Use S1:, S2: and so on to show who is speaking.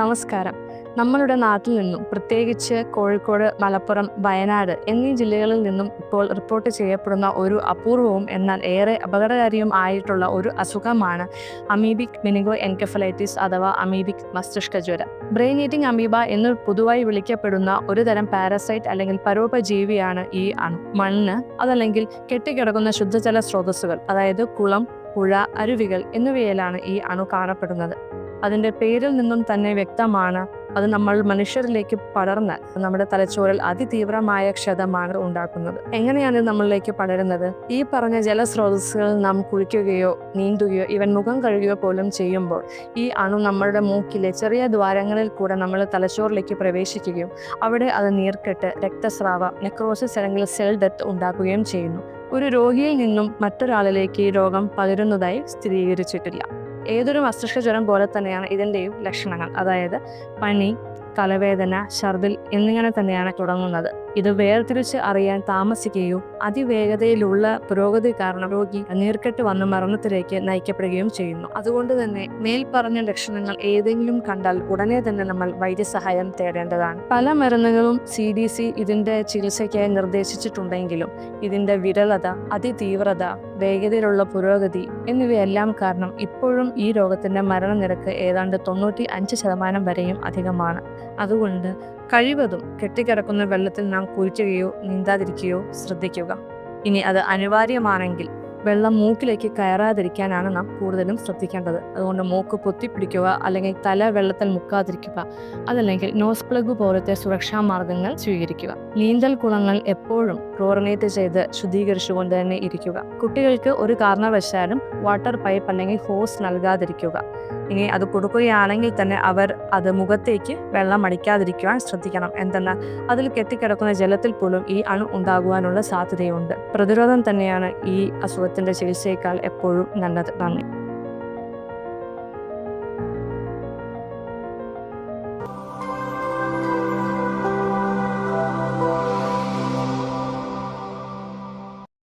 S1: നമസ്കാരം. നമ്മളുടെ നാട്ടിൽ നിന്നും പ്രത്യേകിച്ച് കോഴിക്കോട്, മലപ്പുറം, വയനാട് എന്നീ ജില്ലകളിൽ നിന്നും ഇപ്പോൾ റിപ്പോർട്ട് ചെയ്യപ്പെടുന്ന ഒരു അപൂർവവും എന്നാൽ ഏറെ അപകടകാരിയും ആയിട്ടുള്ള ഒരു അസുഖമാണ് അമീബിക് മെനിങ്കോ എൻകെഫലൈറ്റിസ് അഥവാ അമീബിക് മസ്തിഷ്ക ജ്വരം. ബ്രെയിൻ ഈറ്റിംഗ് അമീബ എന്ന് പൊതുവായി വിളിക്കപ്പെടുന്ന ഒരു തരം പാരസൈറ്റ് അല്ലെങ്കിൽ പരോപജീവിയാണ് ഈ അണു. മണ്ണ് അതല്ലെങ്കിൽ കെട്ടിക്കിടക്കുന്ന ശുദ്ധജല സ്രോതസ്സുകൾ, അതായത് കുളം, പുഴ, അരുവികൾ എന്നിവയിലാണ് ഈ അണു കാണപ്പെടുന്നത്. അതിൻ്റെ പേരിൽ നിന്നും തന്നെ വ്യക്തമാണ് അത് നമ്മൾ മനുഷ്യരിലേക്ക് പടർന്നാൽ നമ്മുടെ തലച്ചോറിൽ അതിതീവ്രമായ ക്ഷതമാണ് ഉണ്ടാക്കുന്നത്. എങ്ങനെയാണ് ഇത് നമ്മളിലേക്ക് പടരുന്നത്? ഈ പറഞ്ഞ ജലസ്രോതസ്സുകൾ നാം കുളിക്കുകയോ നീന്തുകയോ ഇവൻ മുഖം കഴുകുകയോ പോലും ചെയ്യുമ്പോൾ ഈ അണു നമ്മളുടെ മൂക്കിലെ ചെറിയ ദ്വാരങ്ങളിൽ കൂടെ നമ്മൾ തലച്ചോറിലേക്ക് പ്രവേശിക്കുകയും അവിടെ അത് നീർക്കെട്ട്, രക്തസ്രാവ, നെക്രോസിസ് അല്ലെങ്കിൽ സെൽ ഡെത്ത് ഉണ്ടാക്കുകയും ചെയ്യുന്നു. ഒരു രോഗിയിൽ നിന്നും മറ്റൊരാളിലേക്ക് ഈ രോഗം പകരുന്നതായി സ്ഥിരീകരിച്ചിട്ടില്ല. ഏതൊരു മസ്തിഷ്ക ജ്വരം പോലെ തന്നെയാണ് ഇതിൻ്റെയും ലക്ഷണങ്ങൾ. അതായത് പനി, തലവേദന, ഛർദിൽ എന്നിങ്ങനെ തന്നെയാണ് തുടങ്ങുന്നത്. ഇത് വേർതിരിച്ച് അറിയാൻ താമസിക്കുകയോ അതിവേഗതയിലുള്ള പുരോഗതി കാരണം രോഗി നീർക്കെട്ട് വന്ന് മരണത്തിലേക്ക് നയിക്കപ്പെടുകയും ചെയ്യുന്നു. അതുകൊണ്ട് തന്നെ മേൽപ്പറഞ്ഞ ലക്ഷണങ്ങൾ ഏതെങ്കിലും കണ്ടാൽ ഉടനെ തന്നെ നമ്മൾ വൈദ്യസഹായം തേടേണ്ടതാണ്. പല മരുന്നുകളും CDC ഇതിൻ്റെ ചികിത്സയ്ക്കായി നിർദ്ദേശിച്ചിട്ടുണ്ടെങ്കിലും ഇതിൻ്റെ വിരളത, അതിതീവ്രത, വേഗതയിലുള്ള പുരോഗതി എന്നിവയെല്ലാം കാരണം ഇപ്പോഴും ഈ രോഗത്തിൻ്റെ മരണനിരക്ക് ഏതാണ്ട് 95% വരെയും അധികമാണ്. അതുകൊണ്ട് കഴിവതും കെട്ടിക്കിടക്കുന്ന വെള്ളത്തിൽ നാം കുളിക്കുകയോ നീന്താതിരിക്കുകയോ ശ്രദ്ധിക്കുക. ഇനി അത് അനിവാര്യമാണെങ്കിൽ വെള്ളം മൂക്കിലേക്ക് കയറാതിരിക്കാനാണ് നാം കൂടുതലും ശ്രദ്ധിക്കേണ്ടത്. അതുകൊണ്ട് മൂക്ക് പൊത്തിപ്പിടിക്കുക, അല്ലെങ്കിൽ തല വെള്ളത്തിൽ മുക്കാതിരിക്കുക, അതല്ലെങ്കിൽ നോസ് പ്ലഗ് പോലത്തെ സുരക്ഷാ മാർഗങ്ങൾ സ്വീകരിക്കുക. നീന്തൽ കുളങ്ങൾ എപ്പോഴും ക്ലോറിനേറ്റ് ചെയ്ത് ശുദ്ധീകരിച്ചുകൊണ്ട് തന്നെ ഇരിക്കുക. കുട്ടികൾക്ക് ഒരു കാരണവശാലും വാട്ടർ പൈപ്പ് അല്ലെങ്കിൽ ഹോസ് നൽകാതിരിക്കുക. ഇനി അത് കൊടുക്കുകയാണെങ്കിൽ തന്നെ അവർ അത് മുഖത്തേക്ക് വെള്ളം അടിക്കാതിരിക്കുവാൻ ശ്രദ്ധിക്കണം. എന്തെന്നാൽ അതിൽ കെട്ടിക്കിടക്കുന്ന ജലത്തിൽ പോലും ഈ അണു ഉണ്ടാകുവാനുള്ള സാധ്യതയുണ്ട്. പ്രതിരോധം തന്നെയാണ് ഈ അസുഖത്തിന്റെ ചികിത്സയേക്കാൾ എപ്പോഴും നല്ലത്. നന്ദി.